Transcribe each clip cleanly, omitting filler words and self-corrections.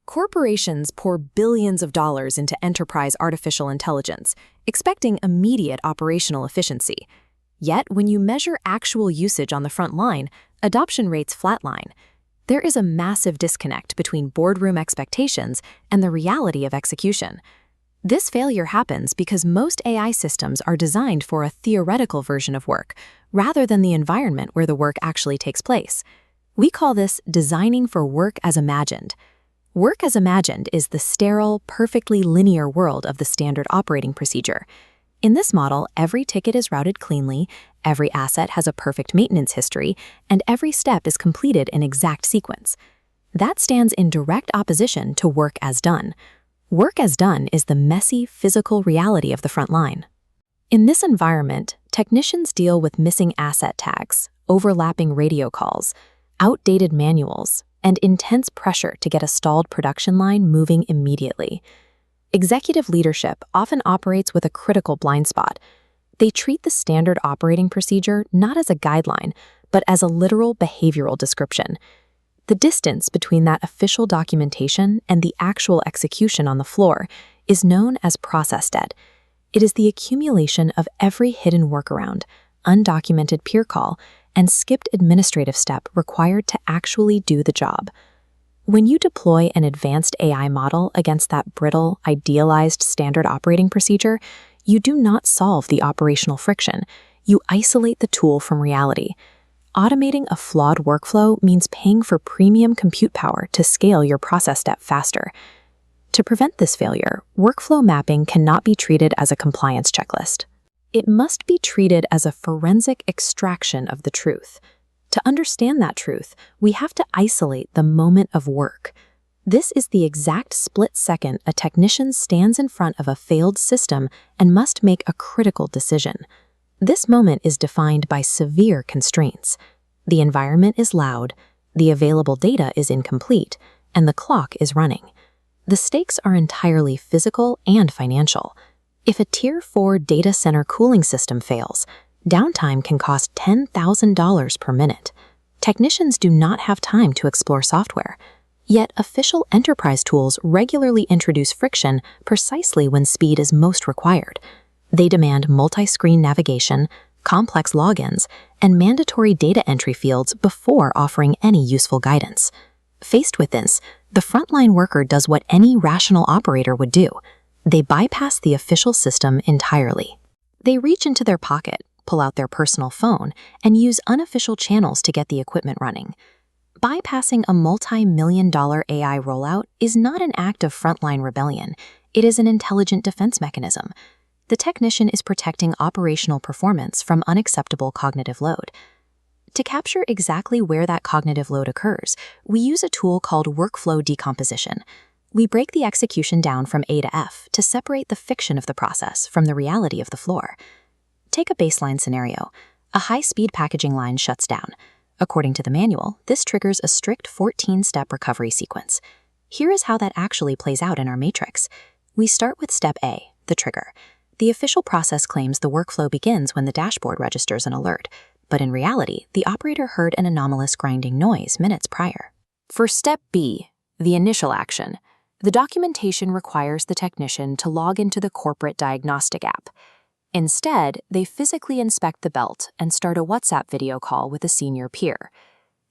Corporations pour billions of dollars into enterprise artificial intelligence, expecting immediate operational efficiency. Yet, when you measure actual usage on the front line, adoption rates flatline. There is a massive disconnect between boardroom expectations and the reality of execution. This failure happens because most AI systems are designed for a theoretical version of work, rather than the environment where the work actually takes place. We call this designing for work as imagined. Work as imagined is the sterile, perfectly linear world of the standard operating procedure. In this model, every ticket is routed cleanly, every asset has a perfect maintenance history, and every step is completed in exact sequence. That stands in direct opposition to work as done. Work as done is the messy, physical reality of the front line. In this environment, technicians deal with missing asset tags, overlapping radio calls, outdated manuals, and intense pressure to get a stalled production line moving immediately. Executive leadership often operates with a critical blind spot. They treat the standard operating procedure not as a guideline, but as a literal behavioral description. The distance between that official documentation and the actual execution on the floor is known as process debt. It is the accumulation of every hidden workaround, undocumented peer call, and skipped administrative step required to actually do the job. When you deploy an advanced AI model against that brittle, idealized standard operating procedure, you do not solve the operational friction. You isolate the tool from reality. Automating a flawed workflow means paying for premium compute power to scale your process step faster. To prevent this failure, workflow mapping cannot be treated as a compliance checklist. It must be treated as a forensic extraction of the truth. To understand that truth, we have to isolate the moment of work. This is the exact split second a technician stands in front of a failed system and must make a critical decision. This moment is defined by severe constraints. The environment is loud, the available data is incomplete, and the clock is running. The stakes are entirely physical and financial. If a Tier 4 data center cooling system fails, downtime can cost $10,000 per minute. Technicians do not have time to explore software. Yet official enterprise tools regularly introduce friction precisely when speed is most required. They demand multi-screen navigation, complex logins, and mandatory data entry fields before offering any useful guidance. Faced with this, the frontline worker does what any rational operator would do. They bypass the official system entirely. They reach into their pocket, pull out their personal phone, and use unofficial channels to get the equipment running. Bypassing a multi-million-dollar AI rollout is not an act of frontline rebellion. It is an intelligent defense mechanism. The technician is protecting operational performance from unacceptable cognitive load. To capture exactly where that cognitive load occurs, we use a tool called workflow decomposition. We break the execution down from A to F to separate the fiction of the process from the reality of the floor. Take a baseline scenario. A high-speed packaging line shuts down. According to the manual, this triggers a strict 14-step recovery sequence. Here is how that actually plays out in our matrix. We start with step A, the trigger. The official process claims the workflow begins when the dashboard registers an alert, but in reality, the operator heard an anomalous grinding noise minutes prior. For step B, the initial action, the documentation requires the technician to log into the corporate diagnostic app. Instead, they physically inspect the belt and start a WhatsApp video call with a senior peer.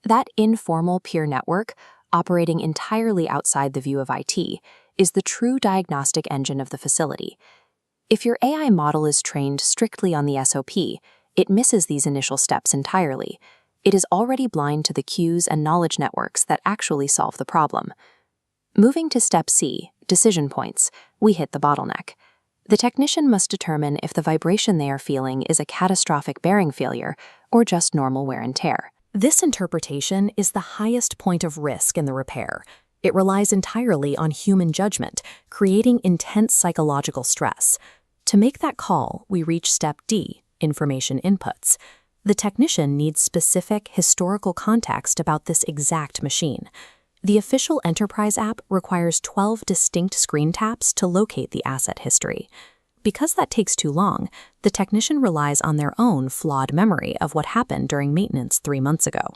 That informal peer network, operating entirely outside the view of IT, is the true diagnostic engine of the facility. If your AI model is trained strictly on the SOP, it misses these initial steps entirely. It is already blind to the cues and knowledge networks that actually solve the problem. Moving to step C, decision points, we hit the bottleneck. The technician must determine if the vibration they are feeling is a catastrophic bearing failure or just normal wear and tear. This interpretation is the highest point of risk in the repair. It relies entirely on human judgment, creating intense psychological stress. To make that call, we reach step D, information inputs. The technician needs specific historical context about this exact machine. The official enterprise app requires 12 distinct screen taps to locate the asset history. Because that takes too long, the technician relies on their own flawed memory of what happened during maintenance 3 months ago.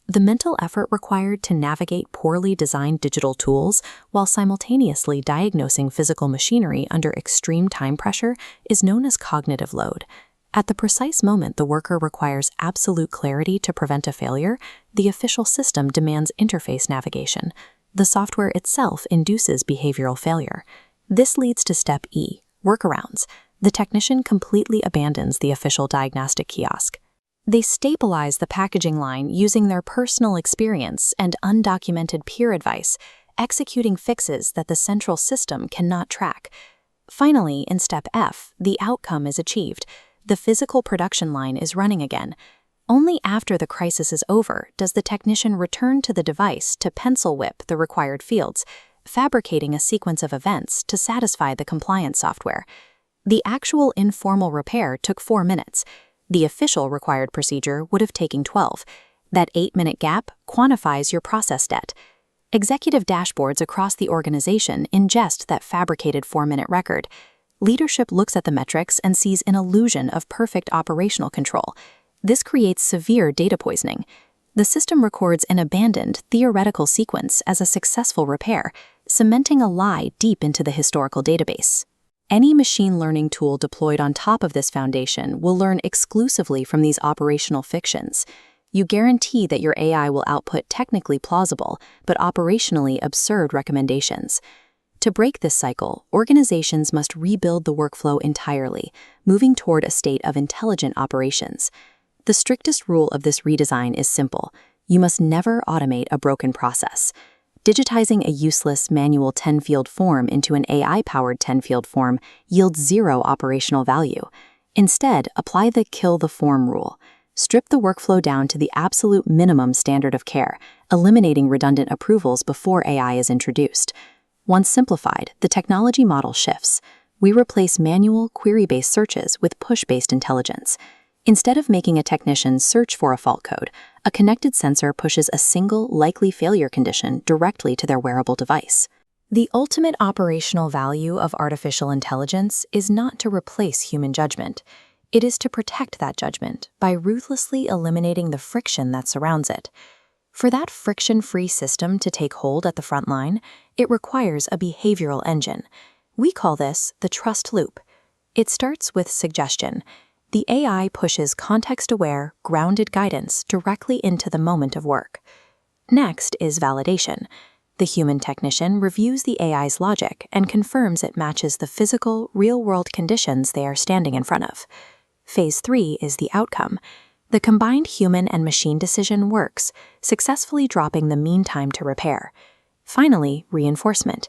The mental effort required to navigate poorly designed digital tools while simultaneously diagnosing physical machinery under extreme time pressure is known as cognitive load. At the precise moment the worker requires absolute clarity to prevent a failure, the official system demands interface navigation. The software itself induces behavioral failure. This leads to step E, workarounds. The technician completely abandons the official diagnostic kiosk. They stabilize the packaging line using their personal experience and undocumented peer advice, executing fixes that the central system cannot track. Finally, in step F, the outcome is achieved. The physical production line is running again. Only after the crisis is over does the technician return to the device to pencil whip the required fields, fabricating a sequence of events to satisfy the compliance software. The actual informal repair took 4 minutes. The official required procedure would have taken 12. That 8-minute gap quantifies your process debt. Executive dashboards across the organization ingest that fabricated 4-minute record. Leadership looks at the metrics and sees an illusion of perfect operational control. This creates severe data poisoning. The system records an abandoned, theoretical sequence as a successful repair, cementing a lie deep into the historical database. Any machine learning tool deployed on top of this foundation will learn exclusively from these operational fictions. You guarantee that your AI will output technically plausible, but operationally absurd recommendations. To break this cycle, organizations must rebuild the workflow entirely, moving toward a state of intelligent operations. The strictest rule of this redesign is simple: you must never automate a broken process. Digitizing a useless manual 10-field form into an AI-powered 10-field form yields zero operational value. Instead, apply the kill the form rule. Strip the workflow down to the absolute minimum standard of care, eliminating redundant approvals before AI is introduced. Once simplified, the technology model shifts. We replace manual, query-based searches with push-based intelligence. Instead of making a technician search for a fault code, a connected sensor pushes a single likely failure condition directly to their wearable device. The ultimate operational value of artificial intelligence is not to replace human judgment. It is to protect that judgment by ruthlessly eliminating the friction that surrounds it. For that friction-free system to take hold at the front line, it requires a behavioral engine. We call this the trust loop. It starts with suggestion. The AI pushes context-aware, grounded guidance directly into the moment of work. Next is validation. The human technician reviews the AI's logic and confirms it matches the physical, real-world conditions they are standing in front of. Phase 3 is the outcome. The combined human and machine decision works, successfully dropping the mean time to repair. Finally, reinforcement.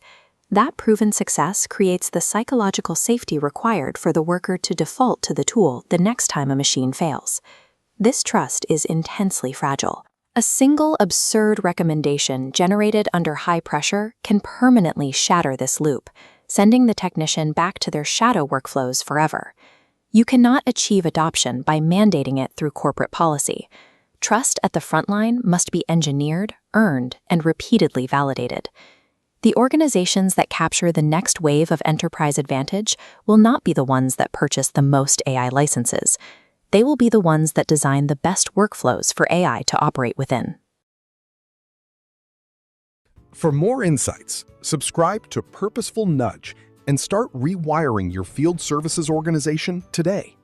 That proven success creates the psychological safety required for the worker to default to the tool the next time a machine fails. This trust is intensely fragile. A single absurd recommendation generated under high pressure can permanently shatter this loop, sending the technician back to their shadow workflows forever. You cannot achieve adoption by mandating it through corporate policy. Trust at the frontline must be engineered, earned, and repeatedly validated. The organizations that capture the next wave of enterprise advantage will not be the ones that purchase the most AI licenses. They will be the ones that design the best workflows for AI to operate within. For more insights, subscribe to Purposeful Nudge and start rewiring your field services organization today.